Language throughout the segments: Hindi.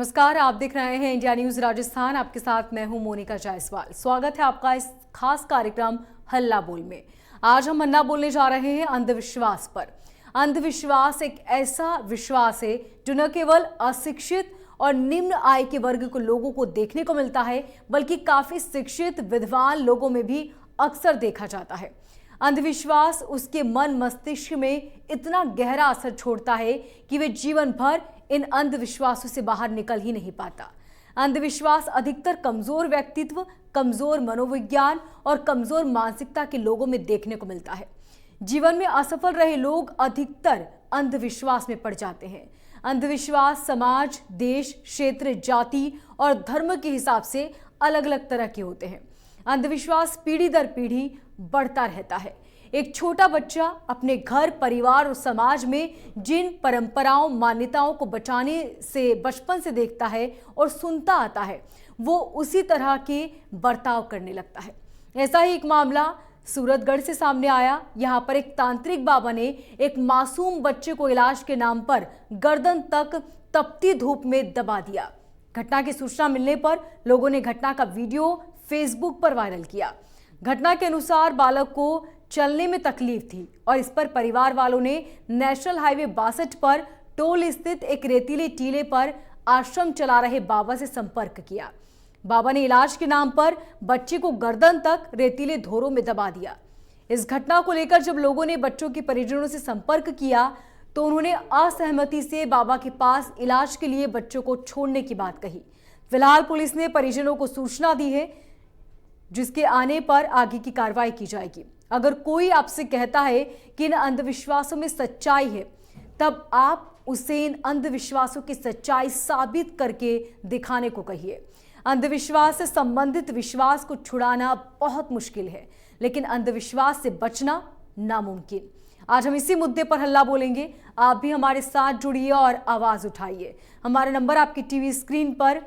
नमस्कार, आप देख रहे हैं इंडिया न्यूज राजस्थान। आपके साथ मैं हूं मोनिका जायसवाल। स्वागत है आपका इस खास कार्यक्रम हल्ला बोल में। आज हम हल्ला बोलने जा रहे हैं अंधविश्वास पर। अंधविश्वास एक ऐसा विश्वास है जो न केवल अशिक्षित और निम्न आय के वर्ग को लोगों को देखने को मिलता है, बल्कि काफी शिक्षित विद्वान लोगों में भी अक्सर देखा जाता है। अंधविश्वास उसके मन मस्तिष्क में इतना गहरा असर छोड़ता है कि वे जीवन भर इन अंधविश्वासों से बाहर निकल ही नहीं पाता। अंधविश्वास अधिकतर कमजोर व्यक्तित्व, कमजोर मनोविज्ञान और कमजोर मानसिकता के लोगों में देखने को मिलता है। जीवन में असफल रहे लोग अधिकतर अंधविश्वास में पड़ जाते हैं। अंधविश्वास समाज, देश, क्षेत्र, जाति और धर्म के हिसाब से अलग अलग तरह के होते हैं। अंधविश्वास पीढ़ी दर पीढ़ी बढ़ता रहता है। एक छोटा बच्चा अपने घर, परिवार और समाज में जिन परंपराओं, मान्यताओं को बचाने से बचपन से देखता है और सुनता आता है, वो उसी तरह के बर्ताव करने लगता है। ऐसा ही एक मामला सूरतगढ़ से सामने आया। यहाँ पर एक तांत्रिक बाबा ने एक मासूम बच्चे को इलाज के नाम पर गर्दन तक तपती धूप में दबा दिया। घटना की सूचना मिलने पर लोगों ने घटना का वीडियो फेसबुक पर वायरल किया। घटना के अनुसार बालक को चलने में तकलीफ थी और इस पर परिवार वालों ने नेशनल हाईवे 62 पर टोल स्थित एक रेतीले टीले पर आश्रम चला रहे बाबा से संपर्क किया। बाबा ने इलाज के नाम पर बच्चे को गर्दन तक रेतीले धोरों में दबा दिया। इस घटना को लेकर जब लोगों ने बच्चों के परिजनों से संपर्क किया तो उन्होंने असहमति से बाबा के पास इलाज के लिए बच्चों को छोड़ने की बात कही। फिलहाल पुलिस ने परिजनों को सूचना दी है, जिसके आने पर आगे की कार्रवाई की जाएगी। अगर कोई आपसे कहता है कि इन अंधविश्वासों में सच्चाई है, तब आप उसे इन अंधविश्वासों की सच्चाई साबित करके दिखाने को कहिए। अंधविश्वास से संबंधित विश्वास को छुड़ाना बहुत मुश्किल है, लेकिन अंधविश्वास से बचना नामुमकिन। आज हम इसी मुद्दे पर हल्ला बोलेंगे। आप भी हमारे साथ जुड़िए और आवाज उठाइए। हमारा नंबर आपकी टीवी स्क्रीन पर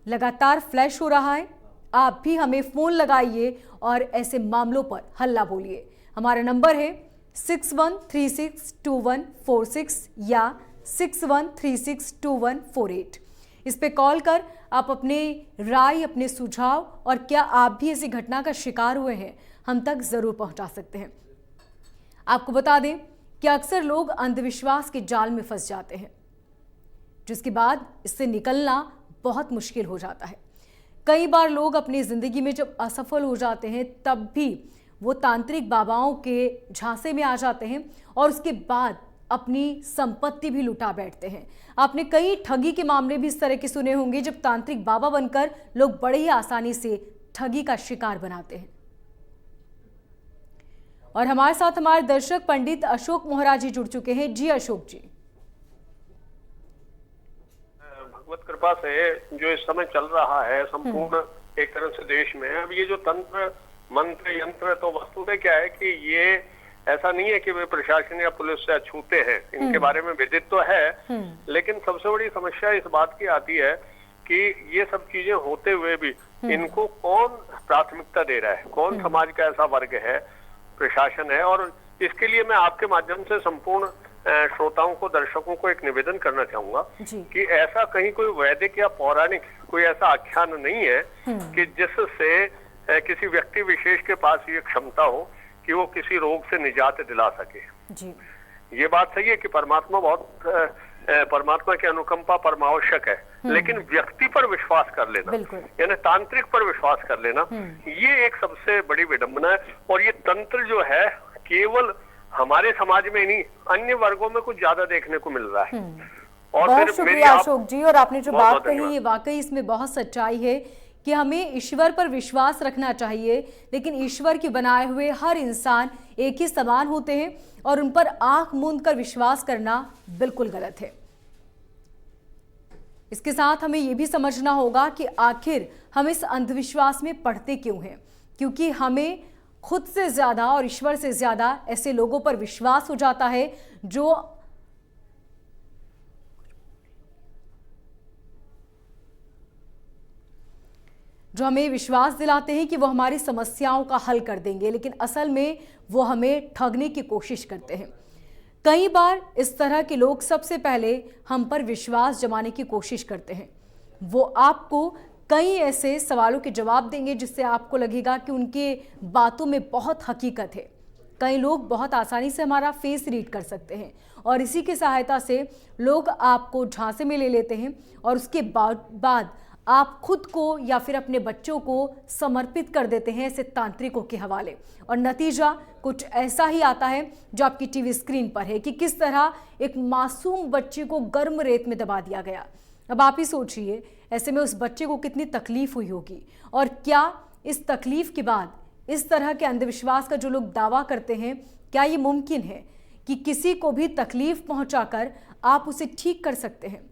लगातार फ्लैश हो रहा है। आप भी हमें फोन लगाइए और ऐसे मामलों पर हल्ला बोलिए। हमारा नंबर है 61362146 या 61362148। इस पे कॉल कर आप अपने राय, अपने सुझाव और क्या आप भी ऐसी घटना का शिकार हुए हैं, हम तक जरूर पहुंचा सकते हैं। आपको बता दें कि अक्सर लोग अंधविश्वास के जाल में फंस जाते हैं, जिसके बाद इससे निकलना बहुत मुश्किल हो जाता है। कई बार लोग अपनी जिंदगी में जब असफल हो जाते हैं, तब भी वो तांत्रिक बाबाओं के झांसे में आ जाते हैं और उसके बाद अपनी संपत्ति भी लुटा बैठते हैं। आपने कई ठगी के मामले भी इस तरह के सुने होंगे, जब तांत्रिक बाबा बनकर लोग बड़े ही आसानी से ठगी का शिकार बनाते हैं। और हमारे साथ हमारे दर्शक पंडित अशोक मोहरा जी जुड़ चुके हैं। जी अशोक जी। भगवत कृपा से जो इस समय चल रहा है संपूर्ण एक तरह से देश में, अब ये जो तंत्र, मंत्र, यंत्र, तो वस्तुतः क्या है कि ये ऐसा नहीं है कि वे प्रशासन या पुलिस से अछूते हैं। इनके बारे में विदित तो है, लेकिन सबसे बड़ी समस्या इस बात की आती है कि ये सब चीजें होते हुए भी इनको कौन प्राथमिकता दे रहा है, कौन समाज का ऐसा वर्ग है, प्रशासन है। और इसके लिए मैं आपके माध्यम से संपूर्ण श्रोताओं को, दर्शकों को एक निवेदन करना चाहूंगा कि ऐसा कहीं कोई वैदिक या पौराणिक कोई ऐसा आख्यान नहीं है कि जिससे किसी व्यक्ति विशेष के पास ये क्षमता हो कि वो किसी रोग से निजात दिला सके। ये बात सही है कि परमात्मा की अनुकंपा परमावश्यक है, लेकिन व्यक्ति पर विश्वास कर लेना, यानी तांत्रिक पर विश्वास कर लेना, ये एक सबसे बड़ी विडंबना है। और ये तंत्र जो है केवल हमारे समाज में नहीं, अन्य वर्गों में कुछ ज्यादा देखने को मिल रहा है। और बहुत शुक्रिया अशोक जी। और आपने जो बात कही, ये वाकई इसमें बहुत सच्चाई है कि हमें ईश्वर पर विश्वास रखना चाहिए, लेकिन ईश्वर के बनाए हुए हर इंसान एक ही समान होते हैं और उन पर आंख मूंद कर विश्वास करना बिल्कुल गलत है। इसके साथ हमें यह भी समझना होगा कि आखिर हम इस अंधविश्वास में पड़ते क्यों हैं, क्योंकि हमें खुद से ज्यादा और ईश्वर से ज्यादा ऐसे लोगों पर विश्वास हो जाता है जो हमें विश्वास दिलाते हैं कि वो हमारी समस्याओं का हल कर देंगे, लेकिन असल में वो हमें ठगने की कोशिश करते हैं। कई बार इस तरह के लोग सबसे पहले हम पर विश्वास जमाने की कोशिश करते हैं। वो आपको कई ऐसे सवालों के जवाब देंगे जिससे आपको लगेगा कि उनके बातों में बहुत हकीकत है। कई लोग बहुत आसानी से हमारा फेस रीड कर सकते हैं और इसी की सहायता से लोग आपको झांसे में ले लेते हैं और उसके बाद आप खुद को या फिर अपने बच्चों को समर्पित कर देते हैं ऐसे तांत्रिकों के हवाले, और नतीजा कुछ ऐसा ही आता है जो आपकी टीवी स्क्रीन पर है कि किस तरह एक मासूम बच्चे को गर्म रेत में दबा दिया गया। अब आप ही सोचिए, ऐसे में उस बच्चे को कितनी तकलीफ हुई होगी, और क्या इस तकलीफ के बाद इस तरह के अंधविश्वास का जो लोग दावा करते हैं, क्या ये मुमकिन है कि किसी को भी तकलीफ पहुंचाकर आप उसे ठीक कर सकते हैं?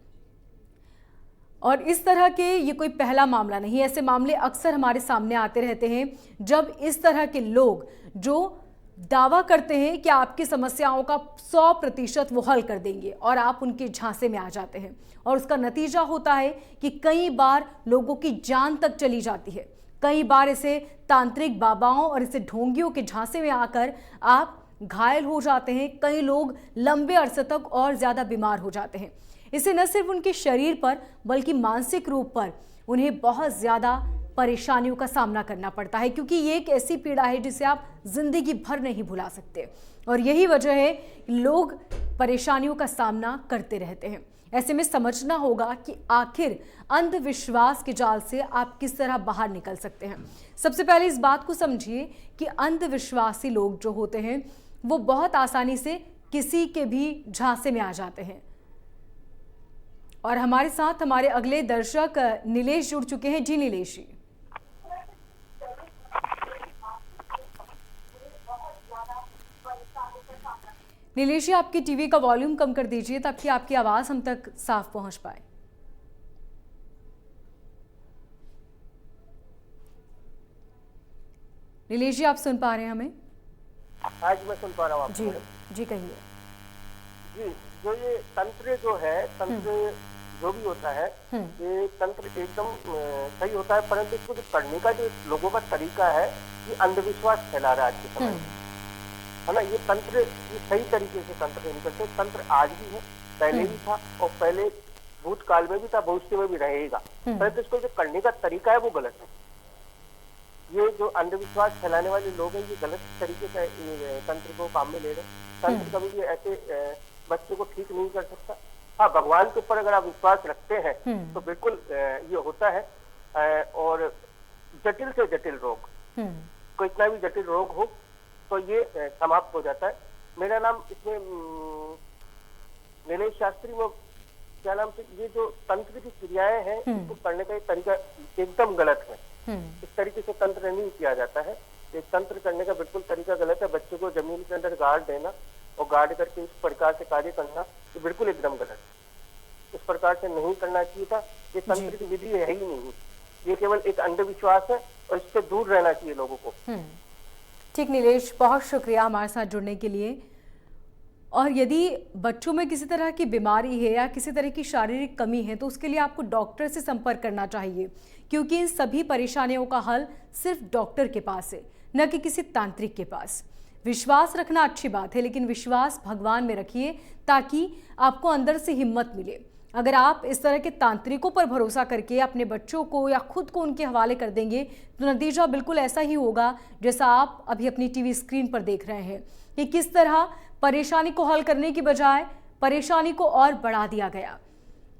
और इस तरह के ये कोई पहला मामला नहीं, ऐसे मामले अक्सर हमारे सामने आते रहते हैं जब इस तरह के लोग जो दावा करते हैं कि आपकी समस्याओं का 100% वो हल कर देंगे और आप उनके झांसे में आ जाते हैं, और उसका नतीजा होता है कि कई बार लोगों की जान तक चली जाती है। कई बार ऐसे तांत्रिक बाबाओं और ऐसे ढोंगियों के झांसे में आकर आप घायल हो जाते हैं। कई लोग लंबे अरसे तक और ज़्यादा बीमार हो जाते हैं। इससे न सिर्फ उनके शरीर पर बल्कि मानसिक रूप पर उन्हें बहुत ज़्यादा परेशानियों का सामना करना पड़ता है, क्योंकि ये एक ऐसी पीड़ा है जिसे आप जिंदगी भर नहीं भुला सकते, और यही वजह है लोग परेशानियों का सामना करते रहते हैं। ऐसे में समझना होगा कि आखिर अंधविश्वास के जाल से आप किस तरह बाहर निकल सकते हैं। सबसे पहले इस बात को समझिए कि अंधविश्वासी लोग जो होते हैं वो बहुत आसानी से किसी के भी झांसे में आ जाते हैं। और हमारे साथ हमारे अगले दर्शक नीलेश जुड़ चुके हैं। जी नीलेश जी। नीलेश जी, आपकी टीवी का वॉल्यूम कम कर दीजिए ताकि आपकी आवाज हम तक साफ पहुंच पाए। नीलेश जी, आप सुन पा रहे हैं हमें? आज मैं सुन पा रहा हूँ जी जी, कहिए। जी, जो ये तंत्र जो है, तंत्र जो भी होता है, ये तंत्र एकदम सही होता है, परंतु इसको जो करने का जो लोगों का तरीका है, ये अंधविश्वास फैला रहा है आज के समय, है ना। ये तंत्र ये सही तरीके से तंत्र नहीं करते। तंत्र आज भी है, पहले भी था, और पहले भूतकाल में भी था, भविष्य में भी रहेगा, परंतु इसको जो करने का तरीका है वो गलत है। ये जो अंधविश्वास फैलाने वाले लोग हैं, ये गलत तरीके से तंत्र को काम में ले रहे हैं। तंत्र कभी भी ऐसे बच्चे को ठीक नहीं कर सकता। हाँ, भगवान के ऊपर अगर आप विश्वास रखते हैं तो बिल्कुल ये होता है। और जटिल से जटिल रोग, कोई इतना भी जटिल रोग हो तो ये समाप्त हो जाता है। मेरा नाम इसमें नीलेश शास्त्री, वो क्या नाम से, ये जो तंत्र की क्रियाएं हैं इसको करने का तरीका एकदम गलत है। इस तरीके से तंत्र नहीं किया जाता है। ये तंत्र करने का बिल्कुल तरीका गलत है। बच्चे को जमीन के अंदर गाड़ देना और गाड़ करके इस प्रकार से कार्य करना, ये बिल्कुल एकदम गलत है। इस प्रकार से नहीं करना चाहिए था। ये तंत्र की विधि है ही नहीं, ये केवल एक अंधविश्वास है और इससे दूर रहना चाहिए लोगों को। ठीक नीलेश, बहुत शुक्रिया हमारे साथ जुड़ने के लिए। और यदि बच्चों में किसी तरह की बीमारी है या किसी तरह की शारीरिक कमी है तो उसके लिए आपको डॉक्टर से संपर्क करना चाहिए, क्योंकि इन सभी परेशानियों का हल सिर्फ डॉक्टर के पास है, न कि किसी तांत्रिक के पास। विश्वास रखना अच्छी बात है, लेकिन विश्वास भगवान में रखिए ताकि आपको अंदर से हिम्मत मिले। अगर आप इस तरह के तांत्रिकों पर भरोसा करके अपने बच्चों को या खुद को उनके हवाले कर देंगे तो नतीजा बिल्कुल ऐसा ही होगा जैसा आप अभी अपनी टीवी स्क्रीन पर देख रहे हैं कि किस तरह परेशानी को हल करने की बजाय परेशानी को और बढ़ा दिया गया।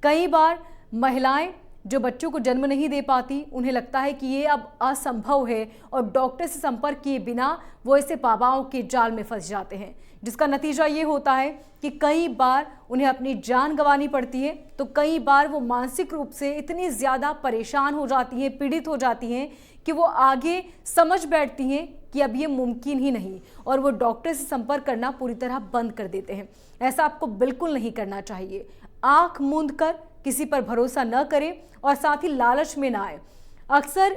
कई बार महिलाएं जो बच्चों को जन्म नहीं दे पाती, उन्हें लगता है कि ये अब असंभव है और डॉक्टर से संपर्क किए बिना वो ऐसे बाबाओं के जाल में फंस जाते हैं, जिसका नतीजा ये होता है कि कई बार उन्हें अपनी जान गंवानी पड़ती है। तो कई बार वो मानसिक रूप से इतनी ज़्यादा परेशान हो जाती हैं, पीड़ित हो जाती हैं कि वो आगे समझ बैठती हैं कि अब ये मुमकिन ही नहीं, और वो डॉक्टर से संपर्क करना पूरी तरह बंद कर देते हैं। ऐसा आपको बिल्कुल नहीं करना चाहिए। आंख मूंद कर किसी पर भरोसा न करें और साथ ही लालच में ना आए। अक्सर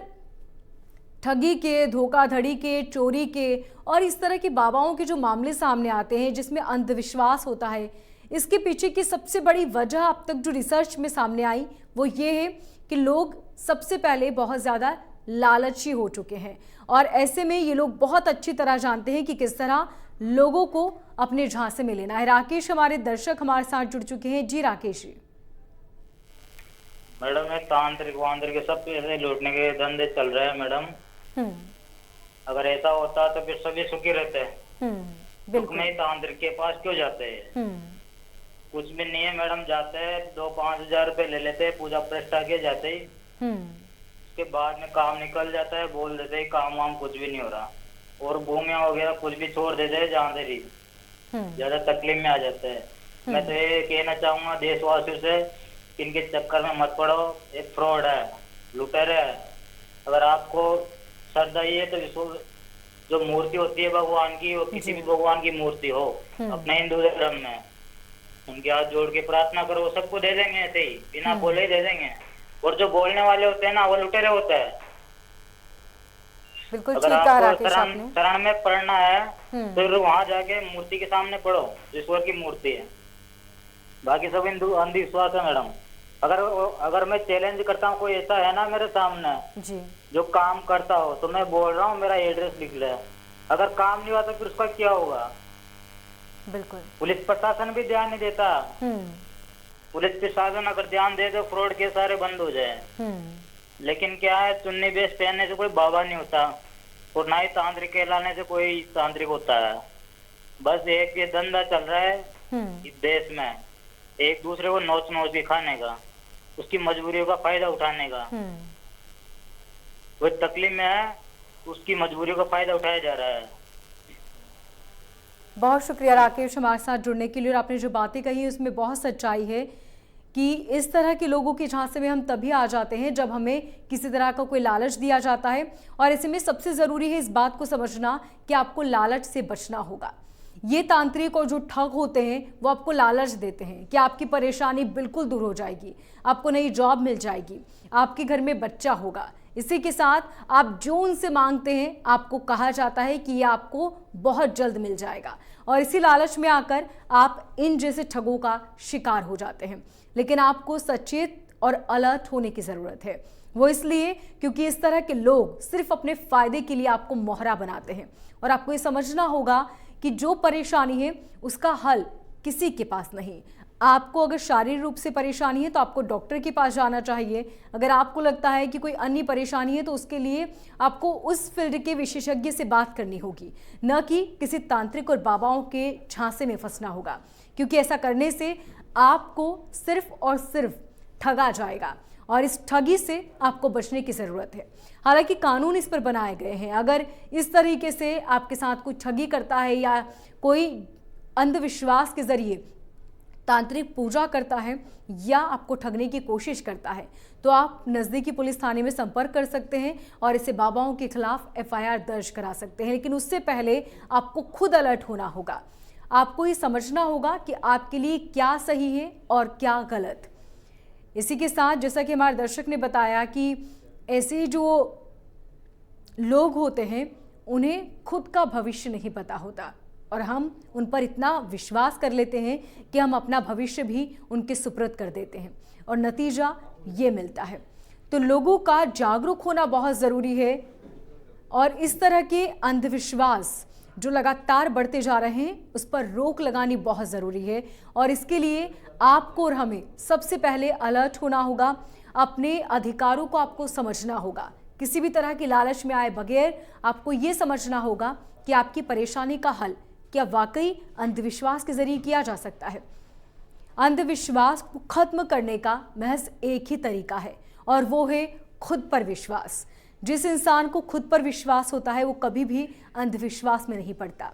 ठगी के, धोखाधड़ी के, चोरी के और इस तरह के बाबाओं के जो मामले सामने आते हैं जिसमें अंधविश्वास होता है, इसके पीछे की सबसे बड़ी वजह अब तक जो रिसर्च में सामने आई वो ये है कि लोग सबसे पहले बहुत ज़्यादा लालची हो चुके हैं और ऐसे में ये लोग बहुत अच्छी तरह जानते हैं कि किस तरह लोगों को अपने झांसे में लेना है। राकेश हमारे दर्शक हमारे साथ जुड़ चुके हैं। जी राकेश जी। मैडम ये तांत्रिक वांत्रिक सब पैसे लूटने के धंधे चल रहे हैं मैडम। अगर ऐसा होता तो फिर सभी सुखी रहते हैं। सुख में तांत्रिक के पास क्यों जाते हैं? कुछ भी नहीं है मैडम, जाते हैं 2-5 हजार रुपए ले लेते हैं पूजा प्रतिष्ठा के जाते ही, उसके बाद में काम निकल जाता है, बोल देते हैं काम वाम कुछ भी नहीं हो रहा, और भूमिया वगैरह कुछ भी छोड़ देते हैं जहाँ से ज्यादा तकलीफ में आ जाते हैं। मैं तो ये कहना चाहूंगा देशवासियों से, इनके चक्कर में मत पड़ो, एक फ्रॉड है, लुटेरे है। अगर आपको श्रद्धा ही है तो इसको जो मूर्ति होती है भगवान की, वो किसी भी भगवान की मूर्ति हो, अपने हिंदू धर्म में उनके हाथ जोड़ के प्रार्थना करो, वो सबको दे देंगे, ऐसे ही बिना बोले ही दे देंगे। और जो बोलने वाले होते हैं ना, वो लुटेरे होते हैं। बिल्कुल अगर ठीक कहा आपको राकेश आपने। शरण में पढ़ना है तो फिर वहां जाके मूर्ति के सामने पढ़ो, ईश्वर की मूर्ति है। बाकी सब हिंदू अंधविश्वास है मैडम। अगर मैं चैलेंज करता हूँ, कोई ऐसा है ना मेरे सामने जी जो काम करता हो, तो मैं बोल रहा हूँ मेरा एड्रेस लिख ले। अगर काम नहीं हुआ तो फिर उसका क्या होगा? बिल्कुल। पुलिस प्रशासन भी ध्यान नहीं देता। पुलिस प्रशासन अगर ध्यान दे तो फ्रॉड के सारे बंद हो जाए। लेकिन क्या है, चुन्नी बेस पहनने से कोई बाबा नहीं होता, और ना ही तांत्रिक कहलाने से कोई तांत्रिक होता है। बस एक ये धंधा चल रहा है इस देश में, एक दूसरे को नोच नोच के खाने का, उसकी मजबूरियों का फायदा उठाने का। वो तकलीफ में है, उसकी मजबूरियों का फायदा उठाया जा रहा है। बहुत शुक्रिया राकेश हमारे साथ जुड़ने के लिए। और आपने जो बातें कही उसमें बहुत सच्चाई है कि इस तरह के लोगों के झांसे में हम तभी आ जाते हैं जब हमें किसी तरह का कोई लालच दिया जाता है। और ऐसे में सबसे ज़रूरी है इस बात को समझना कि आपको लालच से बचना होगा। ये तांत्रिक और जो ठग होते हैं वो आपको लालच देते हैं कि आपकी परेशानी बिल्कुल दूर हो जाएगी, आपको नई जॉब मिल जाएगी, आपके घर में बच्चा होगा। इसी के साथ आप जो उनसे मांगते हैं आपको कहा जाता है कि ये आपको बहुत जल्द मिल जाएगा, और इसी लालच में आकर आप इन जैसे ठगों का शिकार हो जाते हैं। लेकिन आपको सचेत और अलर्ट होने की ज़रूरत है। वो इसलिए क्योंकि इस तरह के लोग सिर्फ अपने फ़ायदे के लिए आपको मोहरा बनाते हैं। और आपको ये समझना होगा कि जो परेशानी है उसका हल किसी के पास नहीं। आपको अगर शारीरिक रूप से परेशानी है तो आपको डॉक्टर के पास जाना चाहिए। अगर आपको लगता है कि कोई अन्य परेशानी है तो उसके लिए आपको उस फील्ड के विशेषज्ञ से बात करनी होगी, न कि किसी तांत्रिक और बाबाओं के झांसे में फंसना होगा। क्योंकि ऐसा करने से आपको सिर्फ और सिर्फ ठगा जाएगा, और इस ठगी से आपको बचने की ज़रूरत है। हालांकि कानून इस पर बनाए गए हैं। अगर इस तरीके से आपके साथ कोई ठगी करता है या कोई अंधविश्वास के जरिए तांत्रिक पूजा करता है या आपको ठगने की कोशिश करता है, तो आप नज़दीकी पुलिस थाने में संपर्क कर सकते हैं और इसे बाबाओं के खिलाफ FIR दर्ज करा सकते हैं। लेकिन उससे पहले आपको खुद अलर्ट होना होगा। आपको ये समझना होगा कि आपके लिए क्या सही है और क्या गलत। इसी के साथ जैसा कि हमारे दर्शक ने बताया कि ऐसे जो लोग होते हैं उन्हें खुद का भविष्य नहीं पता होता, और हम उन पर इतना विश्वास कर लेते हैं कि हम अपना भविष्य भी उनके सुपुर्द कर देते हैं, और नतीजा ये मिलता है। तो लोगों का जागरूक होना बहुत ज़रूरी है, और इस तरह के अंधविश्वास जो लगातार बढ़ते जा रहे हैं उस पर रोक लगानी बहुत ज़रूरी है। और इसके लिए आपको और हमें सबसे पहले अलर्ट होना होगा। अपने अधिकारों को आपको समझना होगा। किसी भी तरह की लालच में आए बगैर आपको ये समझना होगा कि आपकी परेशानी का हल क्या वाकई अंधविश्वास के जरिए किया जा सकता है। अंधविश्वास को खत्म करने का महज एक ही तरीका है, और वो है खुद पर विश्वास। जिस इंसान को खुद पर विश्वास होता है वो कभी भी अंधविश्वास में नहीं पड़ता।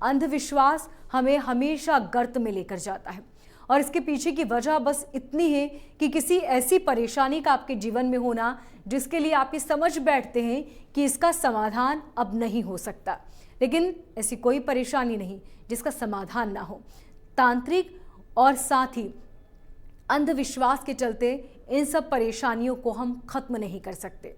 अंधविश्वास हमें हमेशा गर्त में लेकर जाता है, और इसके पीछे की वजह बस इतनी है कि किसी ऐसी परेशानी का आपके जीवन में होना जिसके लिए आप ये समझ बैठते हैं कि इसका समाधान अब नहीं हो सकता। लेकिन ऐसी कोई परेशानी नहीं जिसका समाधान ना हो। तांत्रिक और साथ ही अंधविश्वास के चलते इन सब परेशानियों को हम खत्म नहीं कर सकते।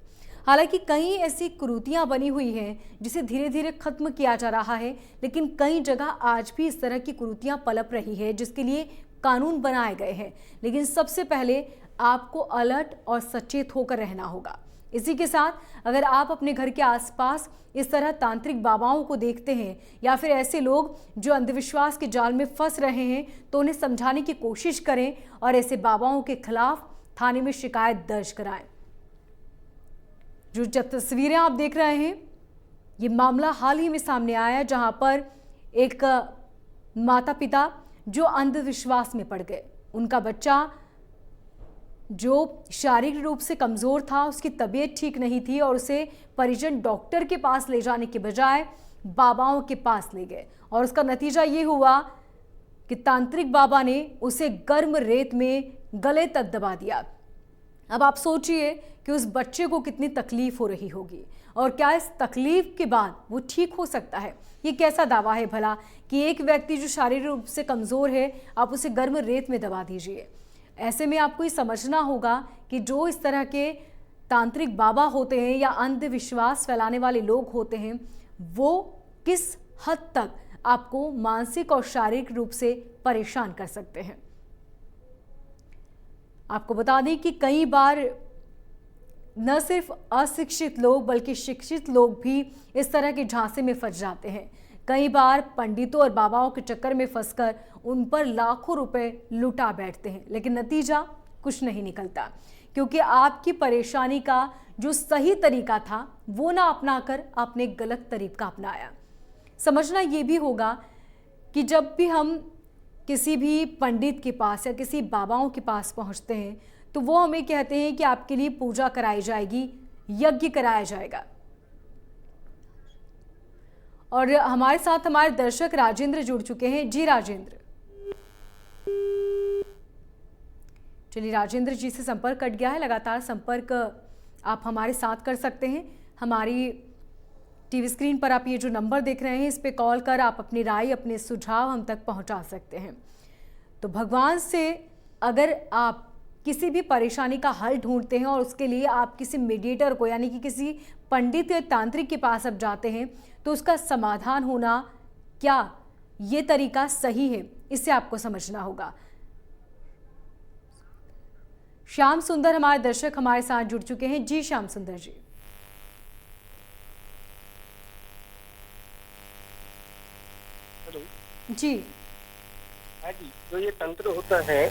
हालांकि कई ऐसी कुरीतियां बनी हुई हैं जिसे धीरे धीरे खत्म किया जा रहा है, लेकिन कई जगह आज भी इस तरह की कुरीतियां पलप रही है जिसके लिए कानून बनाए गए हैं। लेकिन सबसे पहले आपको अलर्ट और सचेत होकर रहना होगा। इसी के साथ अगर आप अपने घर के आसपास इस तरह तांत्रिक बाबाओं को देखते हैं या फिर ऐसे लोग जो अंधविश्वास के जाल में फंस रहे हैं, तो उन्हें समझाने की कोशिश करें और ऐसे बाबाओं के खिलाफ थाने में शिकायत दर्ज कराएं। जो तस्वीरें आप देख रहे हैं, ये मामला हाल ही में सामने आया जहां पर एक माता पिता जो अंधविश्वास में पड़ गए, उनका बच्चा जो शारीरिक रूप से कमज़ोर था, उसकी तबीयत ठीक नहीं थी और उसे परिजन डॉक्टर के पास ले जाने के बजाय बाबाओं के पास ले गए और उसका नतीजा ये हुआ कि तांत्रिक बाबा ने उसे गर्म रेत में गले तक दबा दिया। अब आप सोचिए कि उस बच्चे को कितनी तकलीफ हो रही होगी और क्या इस तकलीफ के बाद वो ठीक हो सकता है? ये कैसा दावा है भला कि एक व्यक्ति जो शारीरिक रूप से कमज़ोर है, आप उसे गर्म रेत में दबा दीजिए। ऐसे में आपको ये समझना होगा कि जो इस तरह के तांत्रिक बाबा होते हैं या अंधविश्वास फैलाने वाले लोग होते हैं, वो किस हद तक आपको मानसिक और शारीरिक रूप से परेशान कर सकते हैं। आपको बता दें कि कई बार न सिर्फ अशिक्षित लोग बल्कि शिक्षित लोग भी इस तरह के झांसे में फंस जाते हैं। कई बार पंडितों और बाबाओं के चक्कर में फंसकर उन पर लाखों रुपए लुटा बैठते हैं, लेकिन नतीजा कुछ नहीं निकलता, क्योंकि आपकी परेशानी का जो सही तरीका था वो ना अपनाकर आपने गलत तरीका अपनाया। समझना ये भी होगा कि जब भी हम किसी भी पंडित के पास या किसी बाबाओं के पास पहुंचते हैं तो वो हमें कहते हैं कि आपके लिए पूजा कराई जाएगी, यज्ञ कराया जाएगा। और हमारे साथ हमारे दर्शक राजेंद्र जुड़ चुके हैं। जी राजेंद्र, चलिए राजेंद्र जी से संपर्क कट गया है। लगातार संपर्क आप हमारे साथ कर सकते हैं। हमारी टीवी स्क्रीन पर आप ये जो नंबर देख रहे हैं, इस पे कॉल कर आप अपनी राय, अपने सुझाव हम तक पहुंचा सकते हैं। तो भगवान से अगर आप किसी भी परेशानी का हल ढूंढते हैं और उसके लिए आप किसी मीडिएटर को यानी कि किसी पंडित या तांत्रिक के पास अब जाते हैं, तो उसका समाधान होना क्या ये तरीका सही है, इसे आपको समझना होगा। श्याम सुंदर हमारे दर्शक हमारे साथ जुड़ चुके हैं। जी श्याम सुंदर जी। हेलो जी। हाँ जी, जो ये तंत्र होता है,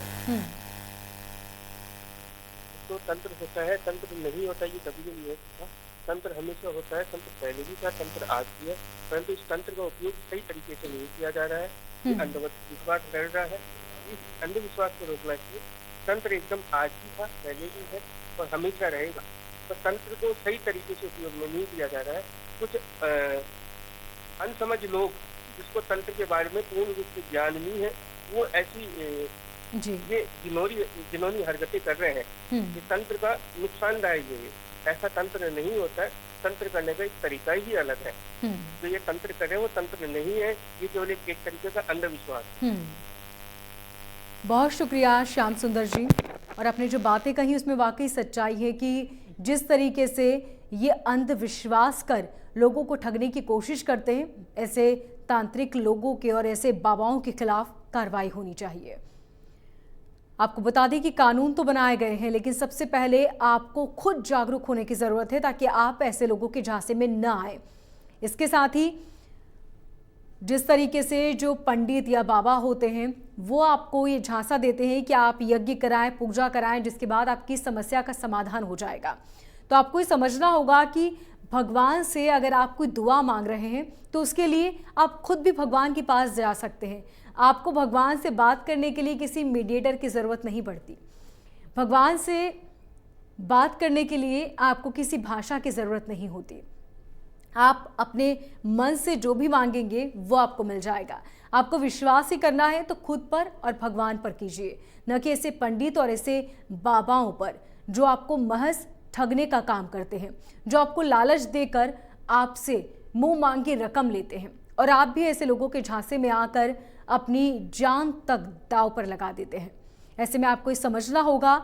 तो तंत्र होता है, तंत्र नहीं होता ये कभी भी नहीं हो सकता। तंत्र हमेशा होता है, तंत्र पहले भी था, तंत्र आज भी है, परंतु इस तंत्र का उपयोग सही तरीके से नहीं किया जा रहा है। ये अंधविश्वास फैल रहा है। इस अंधविश्वास को रोकना चाहिए। तंत्र एकदम आज भी था, पहले भी है और हमेशा रहेगा। तो तंत्र को सही तरीके से उपयोग में नहीं किया जा रहा है। कुछ अनसमझ लोग जिसको तंत्र के बारे में पूर्ण रूप से ज्ञान नहीं है, वो ऐसी ये जिनोनी हरकतें कर रहे हैं। ये तंत्र का नुकसानदायक है। ऐसा तंत्र नहीं होता है। तंत्र करने का एक तरीका ही अलग है। जो ये तंत्र कर रहे हैं वो तंत्र नहीं है, ये केवल एक तरीके का अंधविश्वास। बहुत शुक्रिया श्याम सुंदर जी। और आपने जो बातें कही उसमें वाकई सच्चाई है कि जिस तरीके से ये अंधविश्वास कर लोगों को ठगने की कोशिश करते हैं, ऐसे तांत्रिक लोगों के और ऐसे बाबाओं के खिलाफ कार्रवाई होनी चाहिए। आपको बता दें कि कानून तो बनाए गए हैं, लेकिन सबसे पहले आपको खुद जागरूक होने की ज़रूरत है ताकि आप ऐसे लोगों के झांसे में न आए। इसके साथ ही जिस तरीके से जो पंडित या बाबा होते हैं वो आपको ये झांसा देते हैं कि आप यज्ञ कराएं, पूजा कराएं, जिसके बाद आपकी समस्या का समाधान हो जाएगा, तो आपको ये समझना होगा कि भगवान से अगर आप कोई दुआ मांग रहे हैं तो उसके लिए आप खुद भी भगवान के पास जा सकते हैं। आपको भगवान से बात करने के लिए किसी मीडिएटर की ज़रूरत नहीं पड़ती। भगवान से बात करने के लिए आपको किसी भाषा की ज़रूरत नहीं होती। आप अपने मन से जो भी मांगेंगे वो आपको मिल जाएगा। आपको विश्वास ही करना है तो खुद पर और भगवान पर कीजिए, न कि ऐसे पंडित और ऐसे बाबाओं पर जो आपको महज ठगने का काम करते हैं, जो आपको लालच देकर आपसे मुंह मांग की रकम लेते हैं और आप भी ऐसे लोगों के झांसे में आकर अपनी जान तक दांव पर लगा देते हैं। ऐसे में आपको ये समझना होगा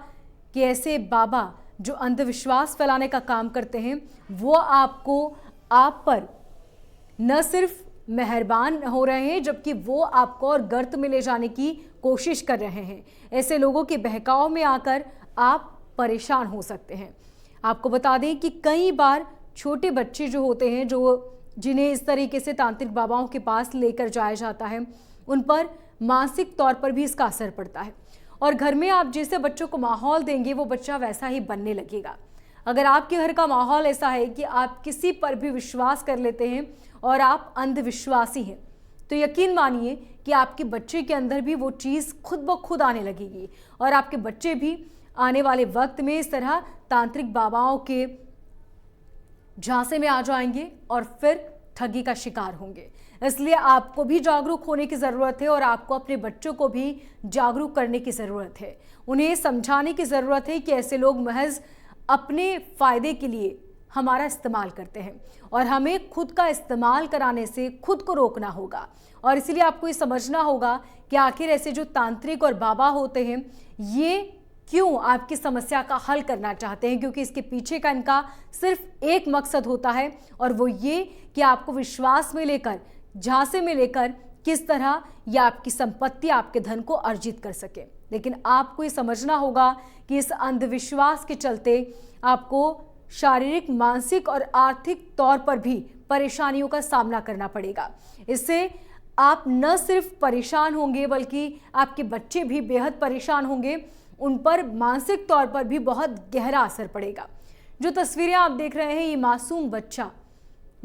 कि ऐसे बाबा जो अंधविश्वास फैलाने का काम करते हैं वो आपको आप पर न सिर्फ मेहरबान हो रहे हैं जबकि वो आपको और गर्त में ले जाने की कोशिश कर रहे हैं। ऐसे लोगों के बहकाव में आकर आप परेशान हो सकते हैं। आपको बता दें कि कई बार छोटे बच्चे जो होते हैं, जो जिन्हें इस तरीके से तांत्रिक बाबाओं के पास लेकर जाया जाता है, उन पर मानसिक तौर पर भी इसका असर पड़ता है। और घर में आप जैसे बच्चों को माहौल देंगे वो बच्चा वैसा ही बनने लगेगा। अगर आपके घर का माहौल ऐसा है कि आप किसी पर भी विश्वास कर लेते हैं और आप अंधविश्वासी हैं, तो यकीन मानिए कि आपके बच्चे के अंदर भी वो चीज़ खुद ब खुद आने लगेगी और आपके बच्चे भी आने वाले वक्त में इस तरह तांत्रिक बाबाओं के झांसे में आ जाएंगे और फिर ठगी का शिकार होंगे। इसलिए आपको भी जागरूक होने की ज़रूरत है और आपको अपने बच्चों को भी जागरूक करने की ज़रूरत है। उन्हें समझाने की ज़रूरत है कि ऐसे लोग महज अपने फ़ायदे के लिए हमारा इस्तेमाल करते हैं और हमें खुद का इस्तेमाल कराने से खुद को रोकना होगा। और इसीलिए आपको ये समझना होगा कि आखिर ऐसे जो तांत्रिक और बाबा होते हैं, ये क्यों आपकी समस्या का हल करना चाहते हैं, क्योंकि इसके पीछे का इनका सिर्फ एक मकसद होता है और वो ये कि आपको विश्वास में लेकर, झांसे में लेकर किस तरह या आपकी संपत्ति, आपके धन को अर्जित कर सके। लेकिन आपको ये समझना होगा कि इस अंधविश्वास के चलते आपको शारीरिक, मानसिक और आर्थिक तौर पर भी परेशानियों का सामना करना पड़ेगा। इससे आप न सिर्फ परेशान होंगे बल्कि आपके बच्चे भी बेहद परेशान होंगे, उन पर मानसिक तौर पर भी बहुत गहरा असर पड़ेगा। जो तस्वीरें आप देख रहे हैं, ये मासूम बच्चा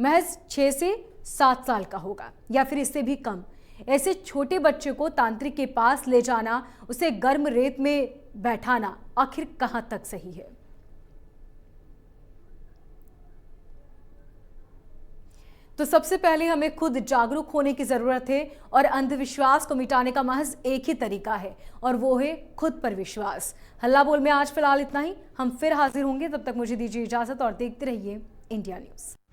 महज 6 से 7 साल का होगा या फिर इससे भी कम। ऐसे छोटे बच्चे को तांत्रिक के पास ले जाना, उसे गर्म रेत में बैठाना आखिर कहां तक सही है? तो सबसे पहले हमें खुद जागरूक होने की जरूरत है और अंधविश्वास को मिटाने का महज एक ही तरीका है और वो है खुद पर विश्वास। हल्ला बोल में आज फिलहाल इतना ही। हम फिर हाजिर होंगे, तब तक मुझे दीजिए इजाजत और देखते रहिए इंडिया न्यूज़।